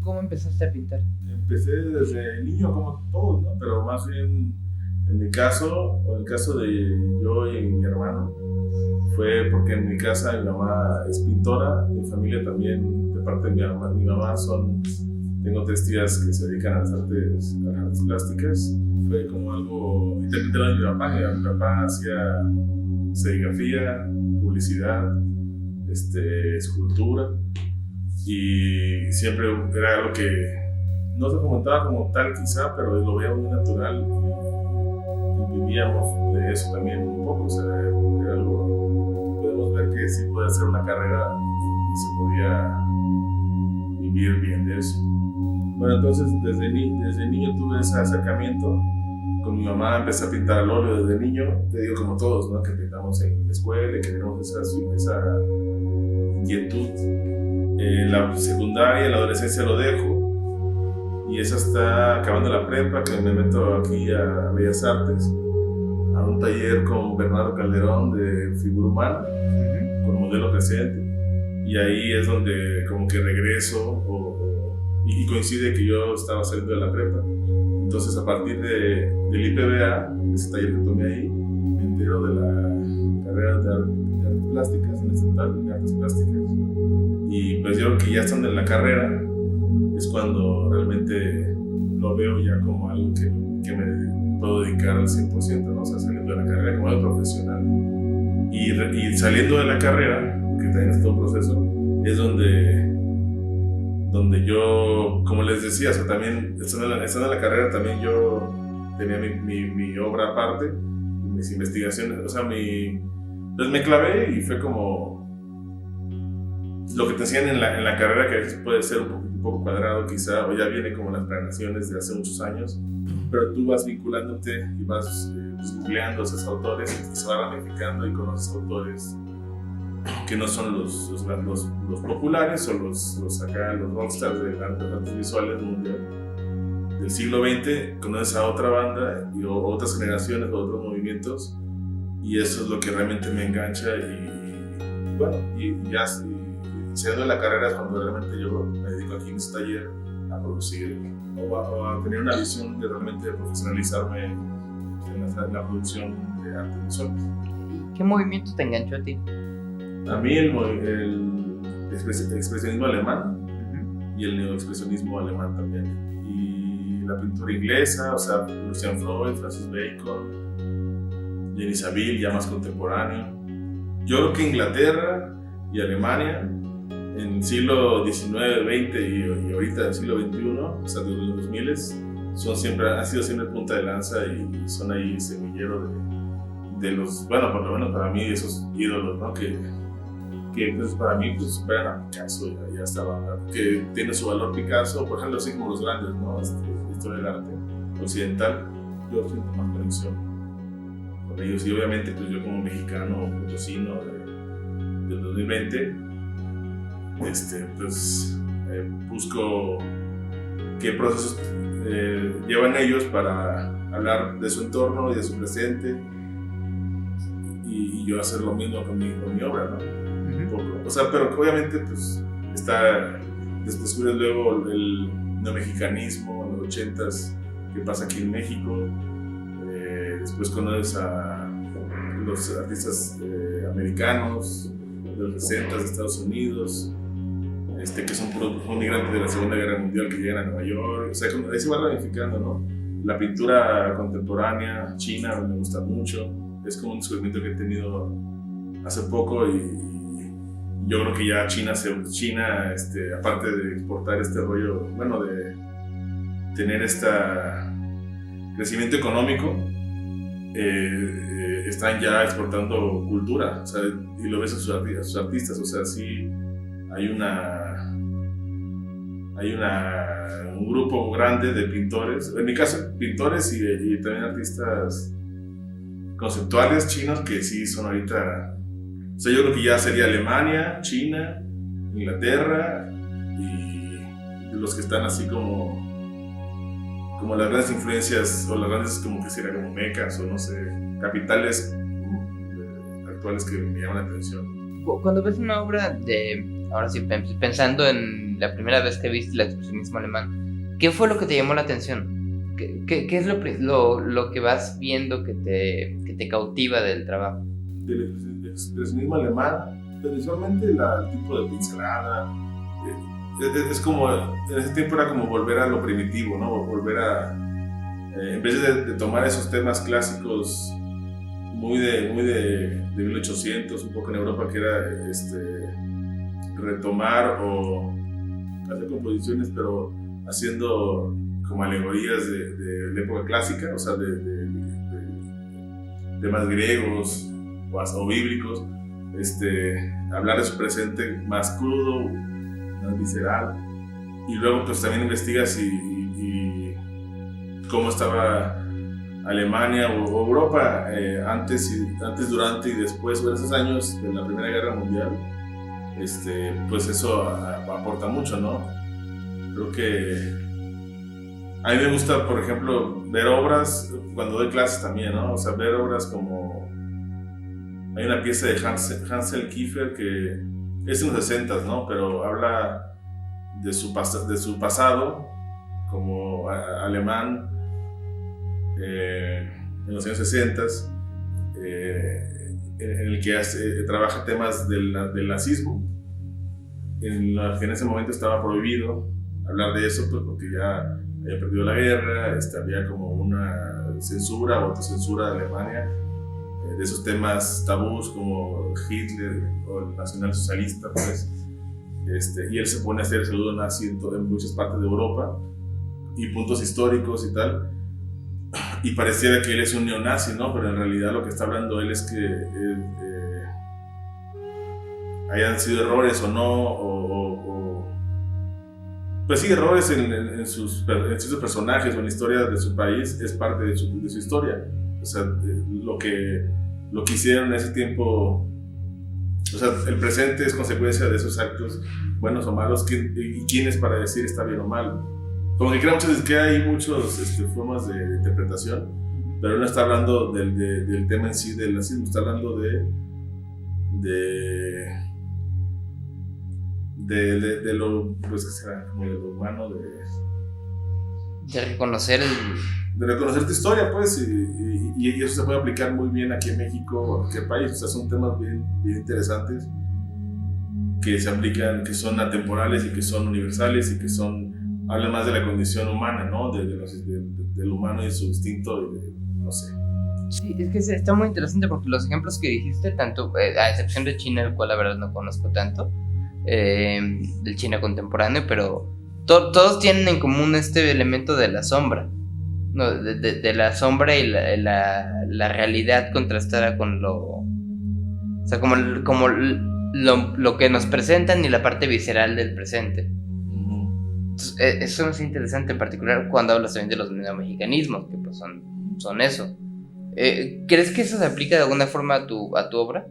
cómo empezaste a pintar? Empecé desde niño como todos, ¿no? Pero más bien en mi caso, o en el caso de yo y mi hermano, fue porque en mi casa mi mamá es pintora, mi familia también, de parte de mi mamá tengo 3 tías que se dedican a las artes plásticas. Fue como algo, y también de mi papá hacía serigrafía, publicidad, escultura, y siempre era algo que no se comentaba como tal quizá, pero lo veía muy natural y vivíamos de eso también un poco, o sea, era algo, podemos ver que sí puede hacer una carrera y se podía vivir bien de eso. Bueno, entonces desde niño tuve ese acercamiento. Con mi mamá empecé a pintar al óleo desde niño, te digo como todos, ¿no? Que pintamos en la escuela y que tenemos esa inquietud. En la secundaria, en la adolescencia lo dejo y es hasta acabando la prepa que me meto aquí a Bellas Artes, a un taller con Bernardo Calderón de figura humana, con modelo presente, y ahí es donde como que regreso y coincide que yo estaba saliendo de la prepa. Entonces, a partir del IPBA, ese taller que tomé ahí, me entero de la carrera de artes plásticas, en el Estatal de Artes Plásticas. Y pues yo creo que ya estando en la carrera es cuando realmente lo veo ya como algo que me puedo dedicar al 100%, ¿no? O sea, saliendo de la carrera como algo profesional. Y saliendo de la carrera, que también es todo un proceso, es donde yo, como les decía, o sea, también estando en la carrera también yo tenía mi obra aparte, mis investigaciones, o sea, pues me clavé y fue como lo que te enseñan en la carrera, que a veces puede ser un poco cuadrado quizá, o ya viene como las planeaciones de hace muchos años, pero tú vas vinculándote y vas googleando a esos autores y se va ramificando y conoces autores que no son los populares o los rockstars de las artes visuales mundial del siglo XX. Conoces a otra banda y otras generaciones o otros movimientos, y eso es lo que realmente me engancha. Y bueno, y ya saliendo de la carrera es cuando realmente yo me dedico aquí en este taller a producir o a tener una visión de realmente profesionalizarme en la producción de artes visuales. ¿Qué movimiento te enganchó a ti? A mí el expresionismo alemán y el neoexpresionismo alemán también. Y la pintura inglesa, o sea, Lucian Freud, Francis Bacon, Jenny Saville, ya más contemporáneo. Yo creo que Inglaterra y Alemania en el siglo XIX, XX y ahorita en el siglo XXI, o sea, desde los 2000, han sido siempre punta de lanza y son ahí semillero de los, bueno, por lo menos para mí, esos ídolos, ¿no? Que pues, para mí pues, superan a Picasso y a esta banda, que tiene su valor Picasso, por ejemplo, así como los grandes, ¿no? Historia del arte occidental, yo siento más conexión con ellos, y obviamente pues yo como mexicano potosino del 2020, pues busco qué procesos llevan ellos para hablar de su entorno y de su presente, y yo hacer lo mismo con mi obra, ¿no? O sea, pero obviamente pues descubres luego el neomexicanismo en los 80s que pasa aquí en México, después conoces a los artistas americanos de los 60s de Estados Unidos, que son puros migrantes de la Segunda Guerra Mundial que llegan a Nueva York, o sea, ahí se va ramificando, ¿no? La pintura contemporánea china me gusta mucho, es como un descubrimiento que he tenido hace poco, y yo creo que ya China, aparte de exportar este rollo, bueno, de tener este crecimiento económico, están ya exportando cultura, o sea, y lo ves a sus artistas, o sea, sí hay un grupo grande de pintores, en mi caso pintores y también artistas conceptuales chinos que sí son ahorita. O sea, yo creo que ya sería Alemania, China, Inglaterra y los que están así como las grandes influencias, o las grandes como que serían como mecas o no sé, capitales actuales que me llaman la atención. Cuando ves una obra de ahora sí, pensando en la primera vez que viste el expresionismo alemán, ¿qué fue lo que te llamó la atención? ¿Qué es lo que vas viendo que te cautiva del trabajo? Del expresionismo alemán, pero visualmente el tipo de pincelada, es como, en ese tiempo era como volver a lo primitivo, ¿no? Volver a, en vez de tomar esos temas clásicos muy de 1800, un poco en Europa, que era retomar o hacer composiciones, pero haciendo como alegorías de la época clásica, o sea, de temas griegos o bíblicos, hablar de su presente más crudo, más visceral, y luego pues también investigas y cómo estaba Alemania o Europa antes, durante y después de esos años de la Primera Guerra Mundial. Pues eso aporta mucho, ¿no? Creo que a mí me gusta, por ejemplo, ver obras cuando doy clases también, ¿no? O sea, ver obras como... Hay una pieza de Hansel Kiefer que es en los 60, ¿no? Pero habla de su pasado como alemán en los años 60, en el que trabaja temas del nazismo. En ese momento estaba prohibido hablar de eso, pues, porque ya había perdido la guerra, había como una censura o autocensura de Alemania, de esos temas tabús como Hitler o el nacionalsocialista, pues. Y él se pone a hacer el saludo nazi en muchas partes de Europa y puntos históricos y tal, y pareciera que él es un neonazi, ¿no? Pero en realidad lo que está hablando él es que hayan sido errores o no, pues sí, errores en sus personajes o en la historia de su país es parte de su historia. O sea, lo que hicieron en ese tiempo, o sea, el presente es consecuencia de esos actos buenos o malos, y quién es para decir está bien o mal. Como que creo que hay muchas formas de interpretación, pero él no está hablando del tema en sí del nazismo, está hablando de lo, pues, ¿qué será? Como de lo humano, de reconocer de reconocer tu historia, pues, y eso se puede aplicar muy bien aquí en México o en cualquier país. O sea, son temas bien interesantes que se aplican, que son atemporales y que son universales y que hablan más de la condición humana, ¿no? Del humano y su instinto, no sé. Sí, es que está muy interesante porque los ejemplos que dijiste, tanto a excepción de China, el cual la verdad no conozco tanto, del China contemporáneo, pero todos tienen en común este elemento de la sombra, ¿no? De la sombra y la realidad contrastada con o sea, como lo que nos presentan y la parte visceral del presente. Entonces, eso es interesante, en particular cuando hablas también de los neomexicanismos, que pues son eso. ¿Crees que eso se aplica de alguna forma a tu obra?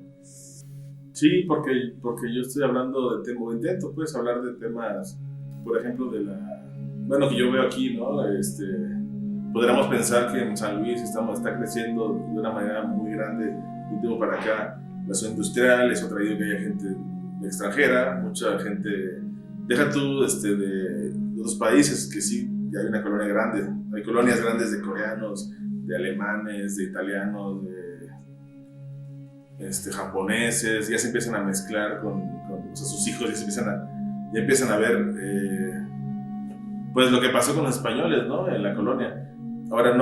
Sí, porque yo estoy hablando de temas, intento pues hablar de temas, por ejemplo, que yo veo aquí, ¿no? Podríamos pensar que en San Luis está creciendo de una manera muy grande de un tiempo para acá la zona industrial, eso ha traído que haya gente extranjera, mucha gente, deja tú de otros países, que sí, ya hay una colonia grande, hay colonias grandes de coreanos, de alemanes, de italianos, de japoneses, ya se empiezan a mezclar con o sea, sus hijos, ya empiezan a ver pues lo que pasó con los españoles, ¿no? En la colonia. Ahora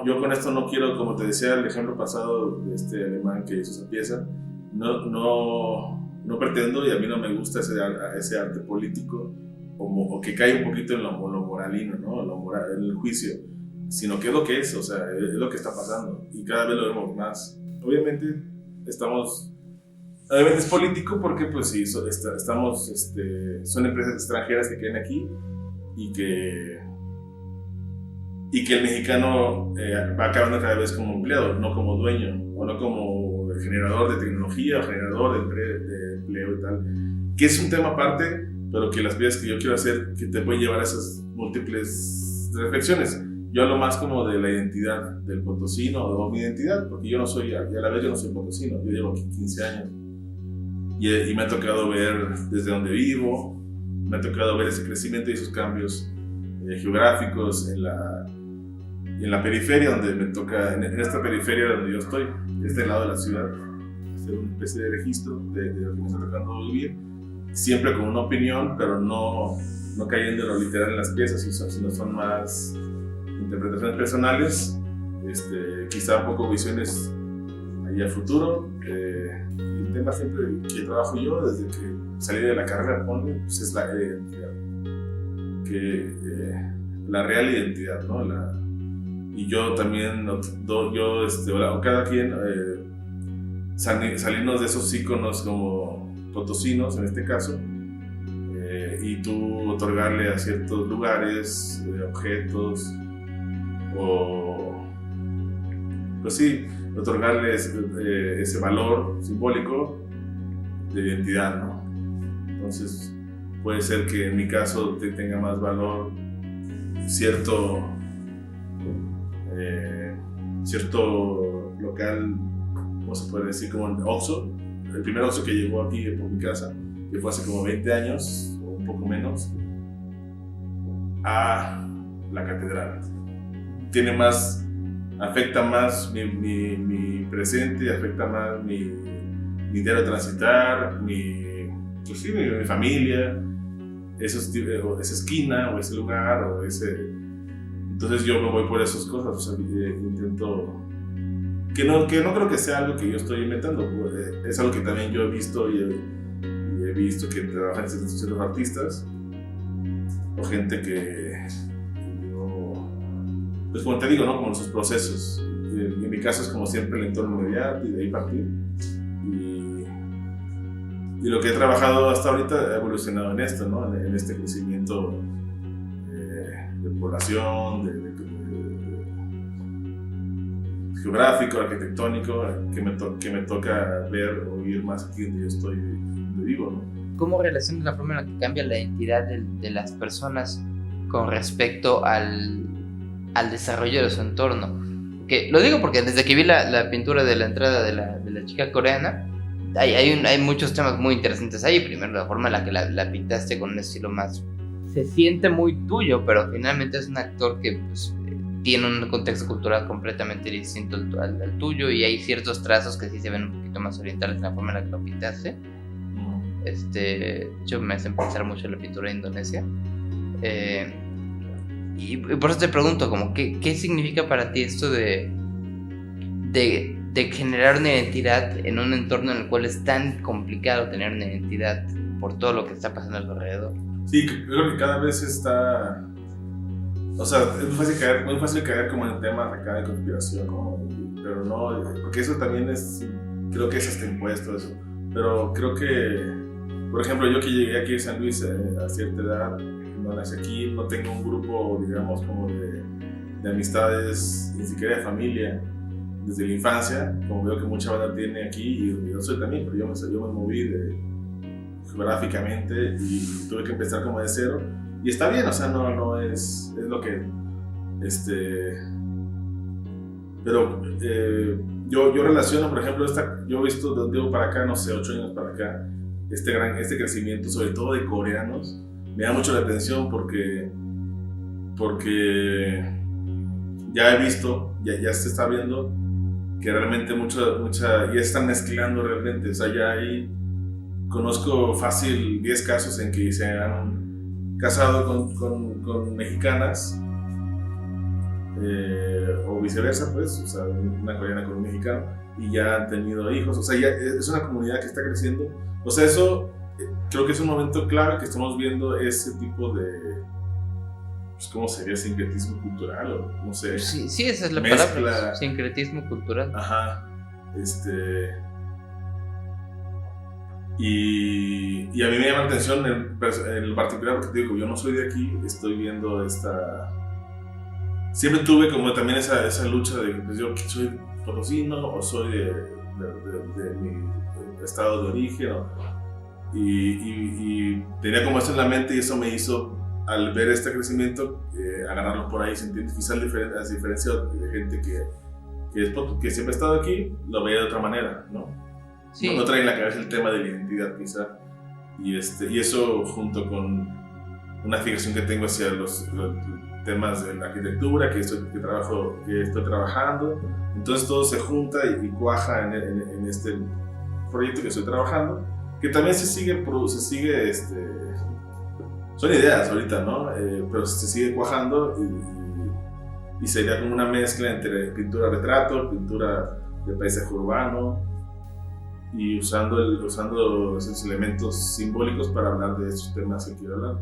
yo con esto no quiero, como te decía el ejemplo pasado de este alemán que hizo esa pieza, no pretendo, y a mí no me gusta ese arte político o que cae un poquito en lo moralino, ¿no? En el juicio, sino que es lo que es, o sea, es lo que está pasando y cada vez lo vemos más. Obviamente es político porque pues sí, son empresas extranjeras que quedan aquí y que el mexicano va acabando cada vez como empleado, no como dueño, o no como generador de tecnología o generador de empleo y tal, que es un tema aparte, pero que las piezas que yo quiero hacer que te pueden llevar a esas múltiples reflexiones. Yo hablo más como de la identidad del potosino, o mi identidad, porque yo no soy, y a la vez yo no soy potosino, yo llevo aquí 15 años. y me ha tocado ver desde donde vivo, me ha tocado ver ese crecimiento y esos cambios geográficos en la periferia, donde me toca, en esta periferia donde yo estoy, este lado de la ciudad, hacer una especie de registro de lo que me está tocando vivir, siempre con una opinión, pero no cayendo en lo literal en las piezas, sino son más interpretaciones personales, quizá un poco visiones ahí a futuro. El tema siempre que trabajo yo, desde que salí de la carrera, pues es la identidad, la real identidad, ¿no? Y yo también, cada quien, salirnos de esos íconos como potosinos, en este caso, y tú otorgarle a ciertos lugares, objetos, o pues sí, otorgarle ese valor simbólico de identidad, ¿no? Entonces puede ser que en mi caso tenga más valor cierto local, ¿cómo se puede decir? Como el Oxxo, el primer Oxxo que llegó aquí por mi casa, que fue hace como 20 años o un poco menos, a la catedral. Afecta más mi presente, afecta más mi diario transitar, mi familia, esa esquina o ese lugar o ese. Entonces yo me voy por esas cosas, o sea, intento que no creo que sea algo que yo estoy inventando, es algo que también yo he visto y he visto que trabajan ciertos artistas o gente que yo, pues como te digo, ¿no? Como sus procesos. En mi caso es como siempre el entorno inmediato y de ahí partir. Y lo que he trabajado hasta ahorita ha evolucionado en esto, ¿no? En este crecimiento de población, geográfico, arquitectónico, que me toca ver o oír más aquí donde yo estoy, donde vivo, ¿no? ¿Cómo relaciona la forma en la que cambia la identidad de las personas con respecto al desarrollo de su entorno? Que, lo digo porque desde que vi la pintura de la entrada de la chica coreana, hay muchos temas muy interesantes ahí. Primero, la forma en la que la pintaste con un estilo más... Se siente muy tuyo, pero finalmente es un actor que pues, tiene un contexto cultural completamente distinto al tuyo, y hay ciertos trazos que sí se ven un poquito más orientales en la forma en la que lo pintaste. De hecho, me hacen pensar mucho en la pintura de Indonesia. Y por eso te pregunto, como, ¿qué significa para ti esto de generar una identidad en un entorno en el cual es tan complicado tener una identidad por todo lo que está pasando a tu alrededor? Sí, creo que cada vez está... O sea, es muy fácil caer como en temas acá de conspiración, ¿no? Pero no, porque eso también creo que es hasta impuesto eso. Pero creo que, por ejemplo, yo que llegué aquí a San Luis a cierta edad, no nací aquí, no tengo un grupo, digamos, como de amistades, ni siquiera de familia, desde la infancia, como veo que mucha banda tiene aquí, y yo soy también, pero yo me moví geográficamente y tuve que empezar como de cero. Y está bien, o sea, no es lo que, pero yo relaciono, por ejemplo, yo he visto de un tiempo para acá, no sé, 8 años para acá, este crecimiento, sobre todo de coreanos, me da mucho la atención porque ya he visto, ya se está viendo que realmente ya están mezclando realmente, o sea, ya ahí conozco fácil 10 casos en que se han casado con mexicanas, o viceversa, pues, o sea, una coreana con un mexicano, y ya han tenido hijos, o sea, ya es una comunidad que está creciendo. O sea, eso creo que es un momento clave que estamos viendo ese tipo de, pues, ¿cómo sería? Sincretismo cultural, o no sé. Sí, esa es la mezcla, palabra, sincretismo cultural. Ajá, y a mí me llama la atención en particular, porque te digo, yo no soy de aquí, estoy viendo siempre tuve como también esa lucha de, pues, yo soy potosino o soy de mi estado de origen, y tenía como eso en la mente, y eso me hizo, al ver este crecimiento, agarrarlo por ahí, quizás a diferencia de gente que siempre ha estado aquí, lo veía de otra manera, ¿no? Sí. No trae en la cabeza el tema de la identidad quizá. Y eso junto con una fijación que tengo hacia los temas de la arquitectura que estoy trabajando, entonces todo se junta y cuaja en este proyecto que estoy trabajando, que también se sigue son ideas ahorita, ¿no? Pero se sigue cuajando y sería como una mezcla entre pintura retrato, pintura de paisaje urbano, y usando esos elementos simbólicos para hablar de esos temas que quiero hablar,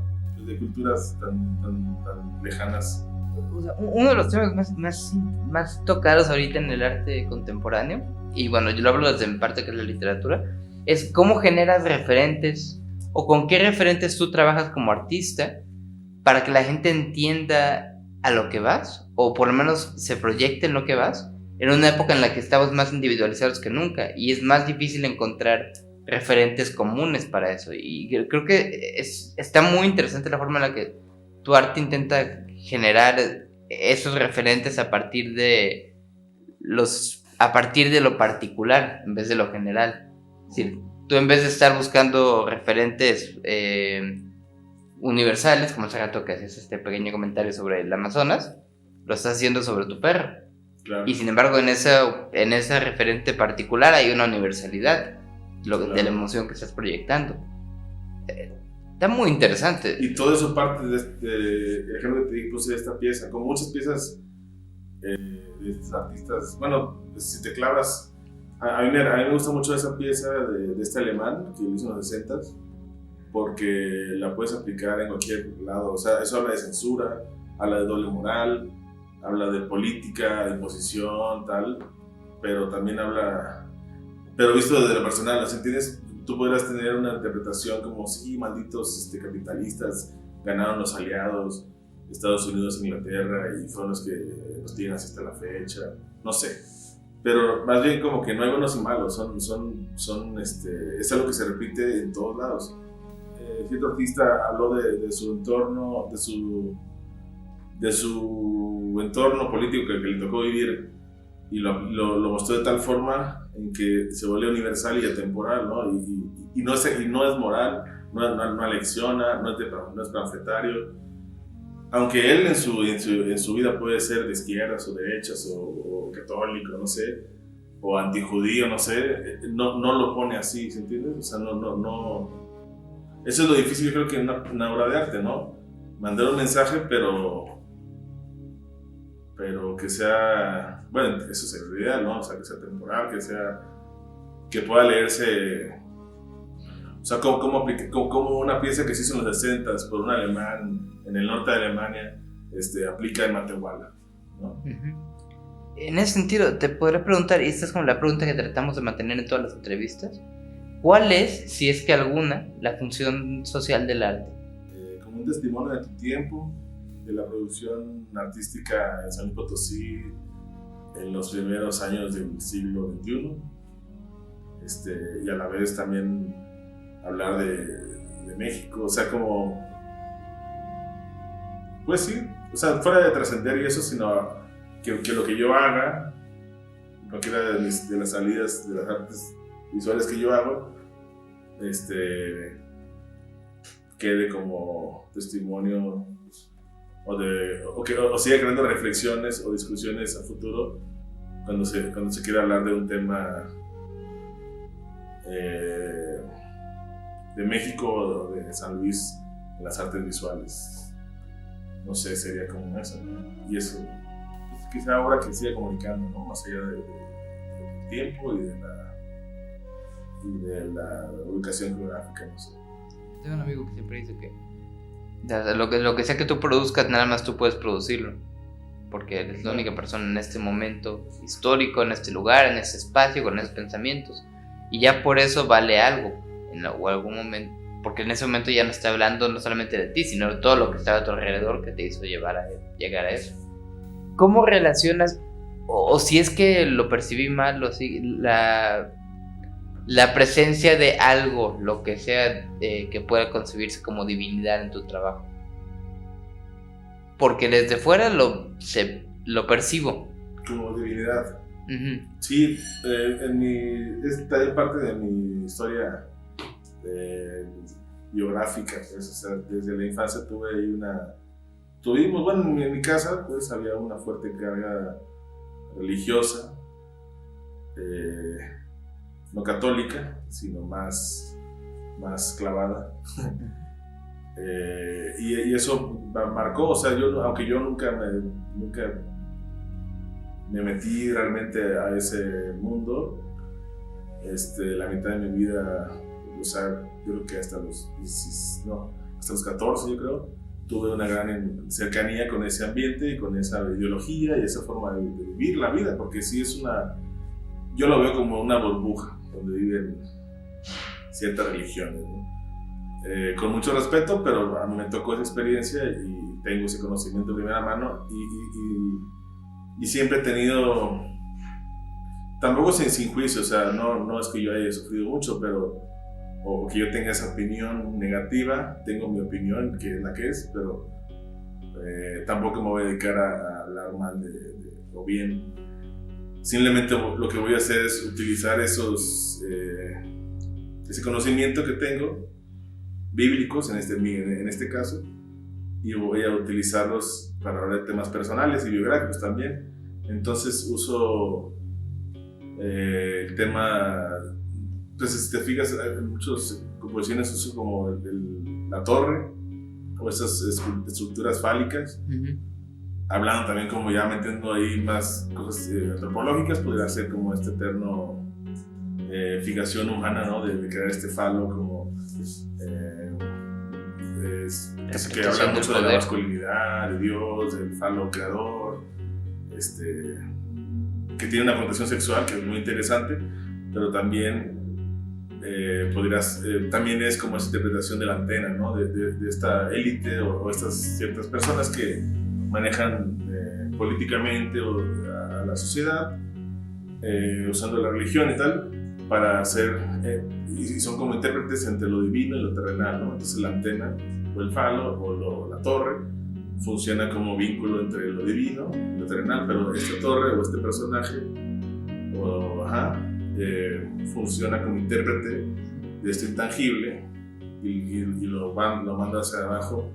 de culturas tan lejanas. O sea, uno de los temas más tocados ahorita en el arte contemporáneo, y bueno, yo lo hablo desde mi parte que es la literatura, es cómo generas referentes o con qué referentes tú trabajas como artista para que la gente entienda a lo que vas, o por lo menos se proyecte en lo que vas, en una época en la que estamos más individualizados que nunca y es más difícil encontrar referentes comunes para eso. Y creo que está muy interesante la forma en la que tu arte intenta generar esos referentes a partir de lo particular en vez de lo general. Es decir, tú en vez de estar buscando referentes universales, como hace rato que haces este pequeño comentario sobre el Amazonas, lo estás haciendo sobre tu perro. Claro. Y sin embargo, en ese referente particular hay una universalidad de la emoción que estás proyectando. Está muy interesante. Y todo eso parte de este ejemplo que te puse de esta pieza, como muchas piezas de estos artistas. Bueno, si te clavas, a mí me gusta mucho esa pieza de este alemán que lo hizo en los 60s, porque la puedes aplicar en cualquier lado. O sea, eso habla de censura, habla de doble moral, habla de política, de imposición, tal, pero también habla, pero visto desde lo personal, ¿no? ¿Entiendes? Tú podrás tener una interpretación como, sí, malditos capitalistas, ganaron los aliados, Estados Unidos e Inglaterra, y fueron los que los tienen hasta la fecha, no sé. Pero más bien como que no hay buenos y malos, es algo que se repite en todos lados. Cierto artista habló de su entorno, de su entorno político que le tocó vivir, y lo mostró de tal forma en que se vuelve universal y atemporal, ¿no? Y no es moral, no alecciona, no es panfletario. Aunque él en su vida puede ser de izquierdas o derechas o católico, no sé, o antijudío, no sé, no lo pone así, ¿se entiende? O sea, no. Eso es lo difícil, yo creo que en una obra de arte, ¿no? Mandar un mensaje, pero que sea, bueno, eso sería lo ideal, ¿no? O sea, que sea temporal, que pueda leerse, o sea, como una pieza que se hizo en los 60s por un alemán en el norte de Alemania, aplica en Matehuala, ¿no? Uh-huh. En ese sentido, te podré preguntar, y esta es como la pregunta que tratamos de mantener en todas las entrevistas, ¿cuál es, si es que alguna, la función social del arte? Como un testimonio de tu tiempo, de la producción artística en San Luis Potosí en los primeros años del siglo XXI, y a la vez también hablar de México, o sea, como, pues sí, o sea, fuera de trascender y eso, sino que lo que yo haga, cualquiera de las salidas de las artes visuales que yo hago, quede como testimonio o siga creando reflexiones o discusiones a futuro cuando se quiera hablar de un tema de México o de San Luis en las artes visuales. No sé, sería como eso, ¿no? Y eso, pues, quizá ahora que siga comunicando, ¿no? Más allá del tiempo y de la ubicación geográfica, no sé. Tengo un amigo que siempre dice que lo que sea que tú produzcas, nada más tú puedes producirlo, porque eres la única persona en este momento histórico, en este lugar, en este espacio, con esos pensamientos, y ya por eso vale algo o algún momento, porque en ese momento ya no está hablando no solamente de ti, sino de todo lo que estaba a tu alrededor que te hizo llegar a eso. ¿Cómo relacionas, o si es que lo percibí mal, o si la presencia de algo, lo que sea, que pueda concebirse como divinidad en tu trabajo? Porque desde fuera lo percibo. Como divinidad. Sí, esta es parte de mi historia biográfica, pues, o sea, desde la infancia tuvimos, bueno, en mi casa pues había una fuerte carga religiosa, no católica, sino más clavada. Y eso marcó, o sea, aunque yo nunca me metí realmente a ese mundo, la mitad de mi vida, o sea, yo creo que hasta los 14, yo creo, tuve una gran cercanía con ese ambiente y con esa ideología y esa forma de vivir la vida, porque sí yo lo veo como una burbuja donde viven ciertas religiones, ¿no? Con mucho respeto, pero a mí me tocó esa experiencia y tengo ese conocimiento de primera mano y siempre he tenido, tampoco sin juicio, o sea, no es que yo haya sufrido mucho, o que yo tenga esa opinión negativa, tengo mi opinión, que es la que es, pero tampoco me voy a dedicar a hablar mal o bien. Simplemente lo que voy a hacer es utilizar ese conocimiento que tengo, bíblicos en este caso, y voy a utilizarlos para hablar de temas personales y biográficos también. Entonces uso el tema, pues si te fijas, en muchas composiciones uso como la torre o esas estructuras fálicas, hablando también como ya metiendo ahí más cosas antropológicas, podría ser como este eterno fijación humana, ¿no? De crear este falo como que habla mucho de la masculinidad, de Dios, del falo creador, que tiene una connotación sexual que es muy interesante, pero también también es como esa interpretación de la antena, ¿no? de esta élite o estas ciertas personas que manejan políticamente a la sociedad, usando la religión y tal, para hacer, y son como intérpretes entre lo divino y lo terrenal, ¿no? Entonces la antena o el falo o la torre funciona como vínculo entre lo divino y lo terrenal, pero esta torre o este personaje funciona como intérprete de esto intangible y lo manda hacia abajo,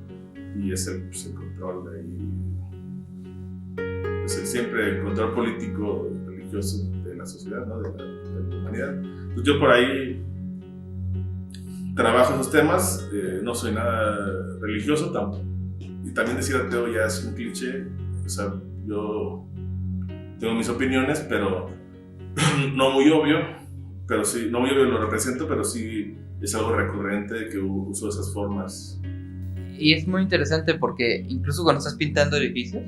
y es el control de ahí, pues siempre el control político religioso de la sociedad, ¿no? de la humanidad. Entonces yo por ahí trabajo esos temas, no soy nada religioso tampoco, y también decir ateo ya es un cliché, o sea, yo tengo mis opiniones, pero no muy obvio, pero sí, no muy obvio lo represento, pero sí es algo recurrente que uso esas formas. Y es muy interesante porque incluso cuando estás pintando edificios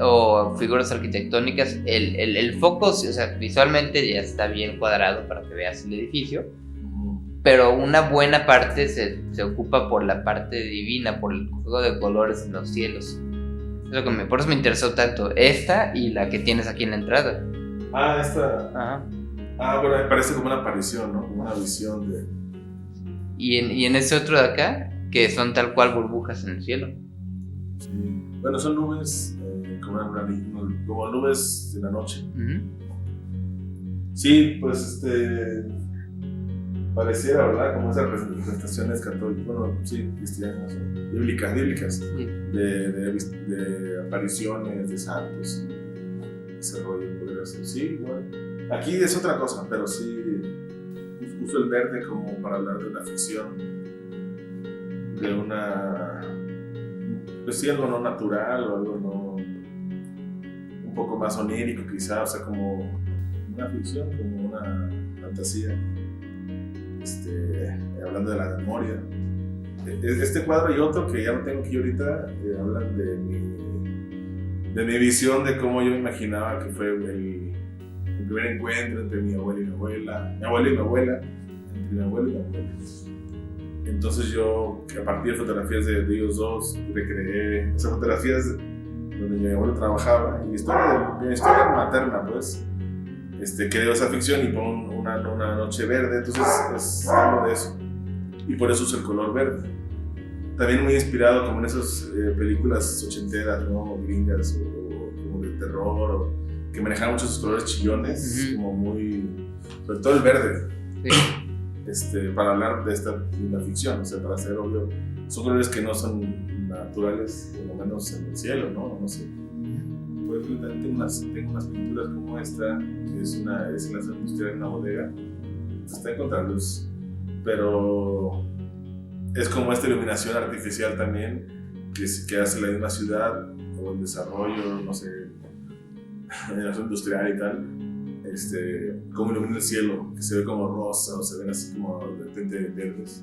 o figuras arquitectónicas, el foco, o sea, visualmente ya está bien cuadrado para que veas el edificio, pero una buena parte se ocupa por la parte divina, por el juego de colores en los cielos. Por eso me interesó tanto esta y la que tienes aquí en la entrada. Esta. Ajá. Bueno, me parece como una aparición, ¿no? Como una visión de... Y en ese otro de acá, que son tal cual burbujas en el cielo. Sí. Bueno, son nubes, como nubes de la noche. Sí, pues pareciera, ¿verdad? Como esas representaciones católicas, bueno, sí, cristianas, bíblicas, sí. de apariciones, de santos, ese rollo podría ser, sí, igual. Aquí es otra cosa, pero sí uso el verde como para hablar de una ficción, de pues sí, algo no natural o algo no, un poco más onírico quizá, o sea, como una ficción, como una fantasía, hablando de la memoria. Este cuadro y otro que ya no tengo aquí ahorita, hablan de mi visión de cómo yo me imaginaba que fue el primer encuentro entre mi abuelo y mi abuela, entre mi abuelo y mi abuela. Entonces yo, a partir de fotografías de ellos dos, recreé esas fotografías donde mi abuelo trabajaba, y mi historia materna, pues, creo esa ficción y pongo una noche verde, entonces es algo de eso, y por eso uso el color verde. También muy inspirado como en esas películas ochenteras, ¿no? Gringas, o como de terror, que manejaban muchos esos colores chillones, Ujú. como muy, sobre todo el verde, Sí. para hablar de la ficción, o sea, para ser obvio, son colores que no son naturales, por lo menos en el cielo, ¿no? No sé. Por ejemplo, también tengo unas pinturas como esta, que es en la zona industrial en una bodega, está en contraluz, pero es como esta iluminación artificial también que hace la misma ciudad o el desarrollo, no sé, en la zona industrial y tal, cómo ilumina el cielo, que se ve como rosa o se ven así como de repente verdes.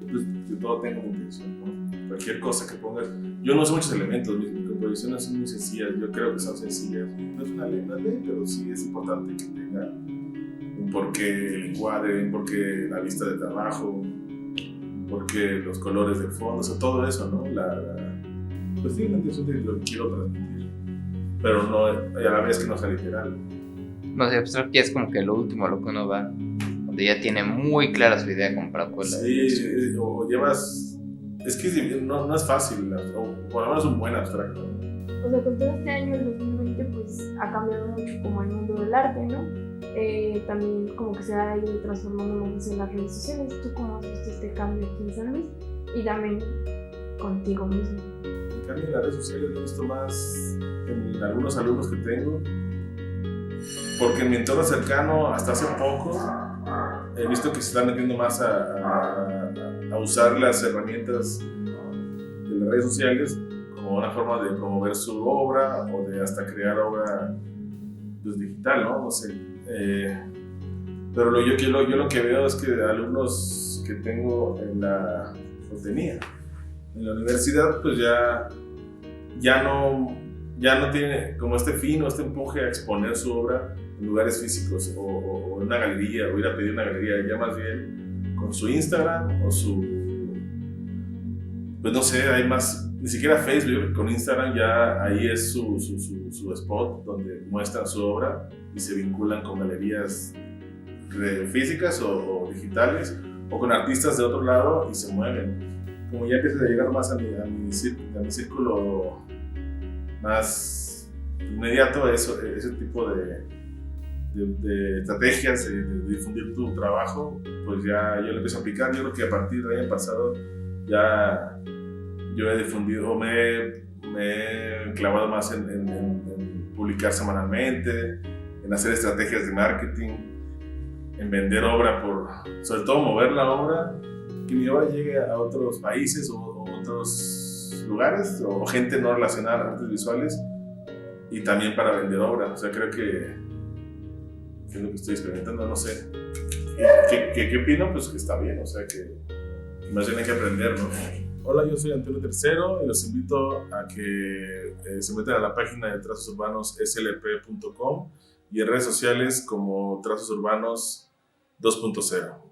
Pues yo todo tengo una intención, ¿no? Cualquier cosa que pongas. Yo no uso muchos elementos, mis composiciones son muy sencillas, yo creo que son sencillas. No es una ley, pero sí es importante que tenga un porqué el encuadre, un porqué la vista de trabajo, un porqué los colores del fondo, o sea, todo eso, ¿no? Pues sí, la intención de lo que quiero transmitir, pero no, a la vez que no sea literal. No sé, abstracto ya es como que lo último a lo que uno va, donde ya tiene muy clara su idea como para poder. Sí, o llevas. Es que no es fácil, o por lo menos un buen abstracto, ¿no? O sea, con todo este año, el 2020, pues ha cambiado mucho como el mundo del arte, ¿no? También como que se ha ido transformando más en las redes sociales. ¿Tú cómo has visto este cambio aquí en San Luis? Y también contigo mismo. En cambio, en las redes sociales lo he visto más en algunos alumnos que tengo, porque en mi entorno cercano, hasta hace poco, he visto que se están metiendo más a usar las herramientas de las redes sociales como una forma de promover su obra o de hasta crear obra pues, digital, ¿no? No sé. Pero yo lo que veo es que alumnos que tengo o tenía en la universidad, pues ya no tiene como este fin o este empuje a exponer su obra en lugares físicos o en una galería o ir a pedir una galería, ya más bien con su Instagram o pues no sé, hay más, ni siquiera Facebook, con Instagram ya ahí es su spot donde muestran su obra y se vinculan con galerías físicas o digitales o con artistas de otro lado y se mueven. Como ya empieza a llegar más a mi círculo más inmediato, ese tipo de estrategias de difundir tu trabajo, pues ya yo lo empiezo a aplicar. Yo creo que a partir del año pasado ya yo he difundido, o me he clavado más en publicar semanalmente, en hacer estrategias de marketing, en vender obra, sobre todo mover la obra, que mi obra llegue a otros países o otros lugares, o gente no relacionada a artes visuales, y también para vender obra. O sea, creo que es lo que estoy experimentando, no sé. ¿Qué opino? Pues que está bien, o sea, que más bien hay que aprender, ¿no? Hola, yo soy Antonio Tercero y los invito a que se metan a la página de Trazos Urbanos slp.com y en redes sociales como Trazos Urbanos 2.0.